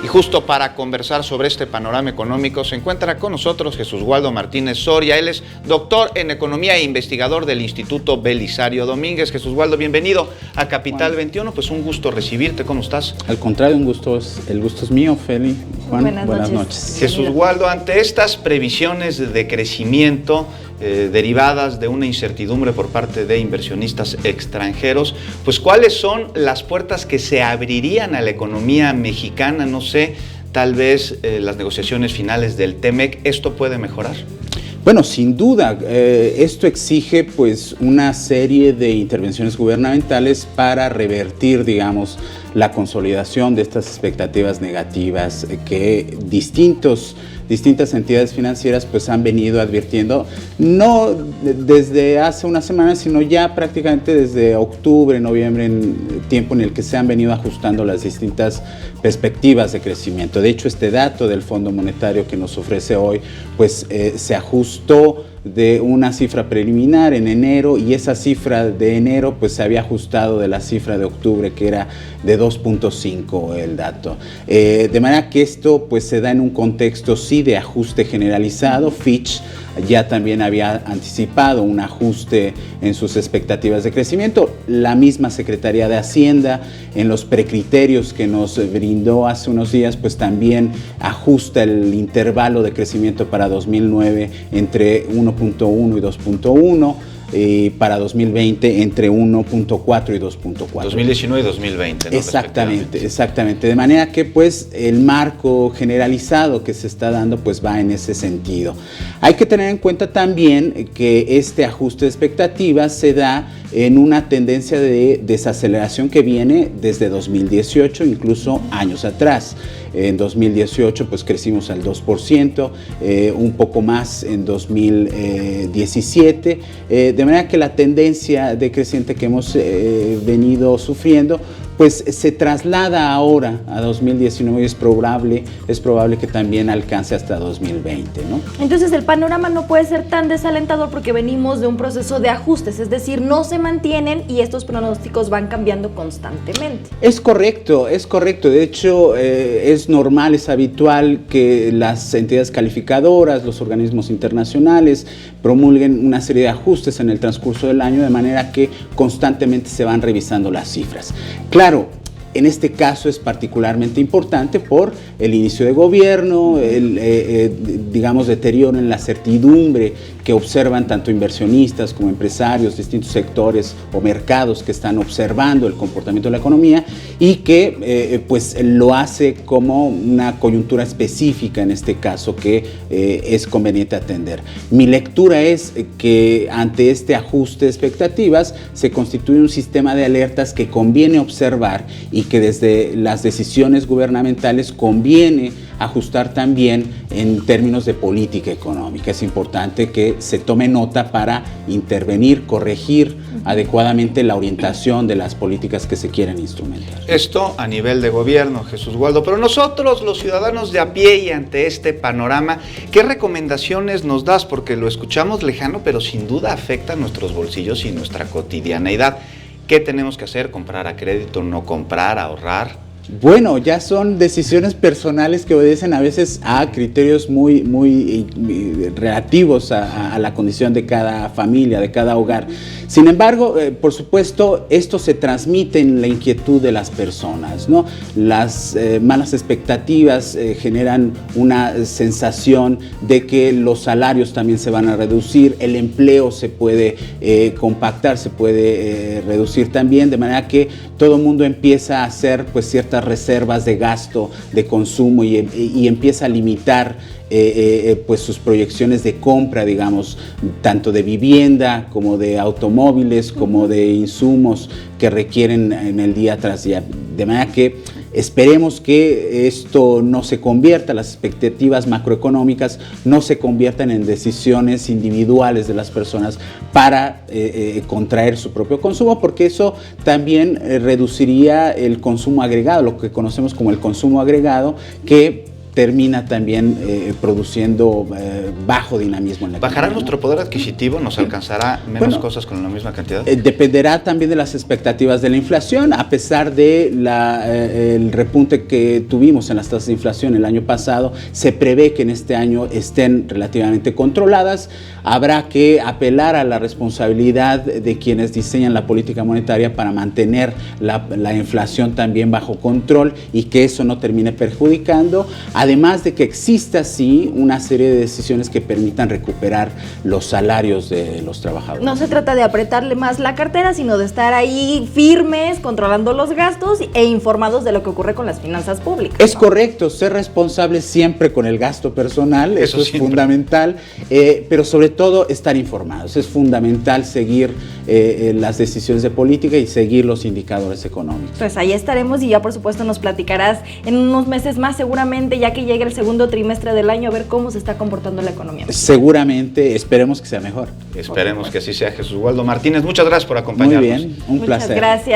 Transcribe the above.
Y justo para conversar sobre este panorama económico se encuentra con nosotros Jesús Waldo Martínez Soria. Él es doctor en Economía e investigador del Instituto Belisario Domínguez. Jesús Waldo, bienvenido a Capital 21. Pues un gusto recibirte. ¿Cómo estás? Al contrario, el gusto es mío, Feli. Juan, buenas noches. Jesús Waldo, ante estas previsiones de crecimiento derivadas de una incertidumbre por parte de inversionistas extranjeros, pues ¿cuáles son las puertas que se abrirían a la economía mexicana? No sé, tal vez las negociaciones finales del TEMEC, ¿esto puede mejorar? Bueno, sin duda, esto exige pues una serie de intervenciones gubernamentales para revertir, digamos, la consolidación de estas expectativas negativas que distintas entidades financieras pues han venido advirtiendo, no desde hace unas semanas, sino ya prácticamente desde octubre, noviembre, en tiempo en el que se han venido ajustando las distintas perspectivas de crecimiento. De hecho, este dato del Fondo Monetario que nos ofrece hoy, pues se ajustó de una cifra preliminar en enero, y esa cifra de enero pues se había ajustado de la cifra de octubre, que era de 2.5 el dato. De manera que esto pues se da en un contexto sí de ajuste generalizado. Fitch ya también había anticipado un ajuste en sus expectativas de crecimiento. La misma Secretaría de Hacienda, en los precriterios que nos brindó hace unos días, pues también ajusta el intervalo de crecimiento para 2009 entre 1.1 y 2.1. Para 2020 entre 1.4 y 2.4. 2019 y 2020, ¿no? Exactamente. De manera que pues el marco generalizado que se está dando pues va en ese sentido. Hay que tener en cuenta también que este ajuste de expectativas se da en una tendencia de desaceleración que viene desde 2018, incluso años atrás. En 2018 pues crecimos al 2%, un poco más en 2017, de manera que la tendencia decreciente que hemos venido sufriendo pues se traslada ahora a 2019 y es probable que también alcance hasta 2020, ¿no? Entonces el panorama no puede ser tan desalentador porque venimos de un proceso de ajustes, es decir, no se mantienen y estos pronósticos van cambiando constantemente. Es correcto. De hecho, es normal, es habitual que las entidades calificadoras, los organismos internacionales promulguen una serie de ajustes en el transcurso del año, de manera que constantemente se van revisando las cifras. Claro, en este caso es particularmente importante por el inicio de gobierno, digamos, deterioro en la certidumbre que observan tanto inversionistas como empresarios, distintos sectores o mercados que están observando el comportamiento de la economía y que pues lo hace como una coyuntura específica en este caso que es conveniente atender. Mi lectura es que ante este ajuste de expectativas se constituye un sistema de alertas que conviene observar y que desde las decisiones gubernamentales conviene ajustar también en términos de política económica. Es importante que se tome nota para intervenir, corregir adecuadamente la orientación de las políticas que se quieren instrumentar. Esto a nivel de gobierno, Jesús Waldo, pero nosotros, los ciudadanos de a pie y ante este panorama, ¿qué recomendaciones nos das? Porque lo escuchamos lejano, pero sin duda afecta a nuestros bolsillos y nuestra cotidianeidad. ¿Qué tenemos que hacer? ¿Comprar a crédito? ¿No comprar? ¿Ahorrar? Bueno, ya son decisiones personales que obedecen a veces a criterios muy relativos a la condición de cada familia, de cada hogar. Sin embargo, por supuesto, esto se transmite en la inquietud de las personas, ¿no? Las malas expectativas generan una sensación de que los salarios también se van a reducir, el empleo se puede compactar, se puede reducir también, de manera que todo el mundo empieza a hacer pues ciertas reservas de gasto, de consumo y empieza a limitar pues sus proyecciones de compra, digamos, tanto de vivienda como de automóviles, como de insumos que requieren en el día tras día. De manera que esperemos que esto no se convierta, las expectativas macroeconómicas no se conviertan en decisiones individuales de las personas para contraer su propio consumo, porque eso también reduciría el consumo agregado, lo que conocemos como el consumo agregado, que termina también produciendo bajo dinamismo en la economía. ¿Bajará nuestro poder adquisitivo? ¿Nos alcanzará menos cosas con la misma cantidad? Dependerá también de las expectativas de la inflación, a pesar de el repunte que tuvimos en las tasas de inflación el año pasado. Se prevé que en este año estén relativamente controladas. Habrá que apelar a la responsabilidad de quienes diseñan la política monetaria para mantener la inflación también bajo control y que eso no termine perjudicando, además de que exista sí una serie de decisiones que permitan recuperar los salarios de los trabajadores. No se trata de apretarle más la cartera, sino de estar ahí firmes, controlando los gastos e informados de lo que ocurre con las finanzas públicas. Es correcto, ser responsable siempre con el gasto personal, eso es fundamental, pero sobre todo estar informados. Es fundamental seguir las decisiones de política y seguir los indicadores económicos. Pues ahí estaremos y ya por supuesto nos platicarás en unos meses más seguramente, ya que llegue el segundo trimestre del año, a ver cómo se está comportando la economía. Seguramente, esperemos que sea mejor. Esperemos que así sea. Jesús Waldo Martínez, muchas gracias por acompañarnos. Muy bien, un placer. Muchas gracias.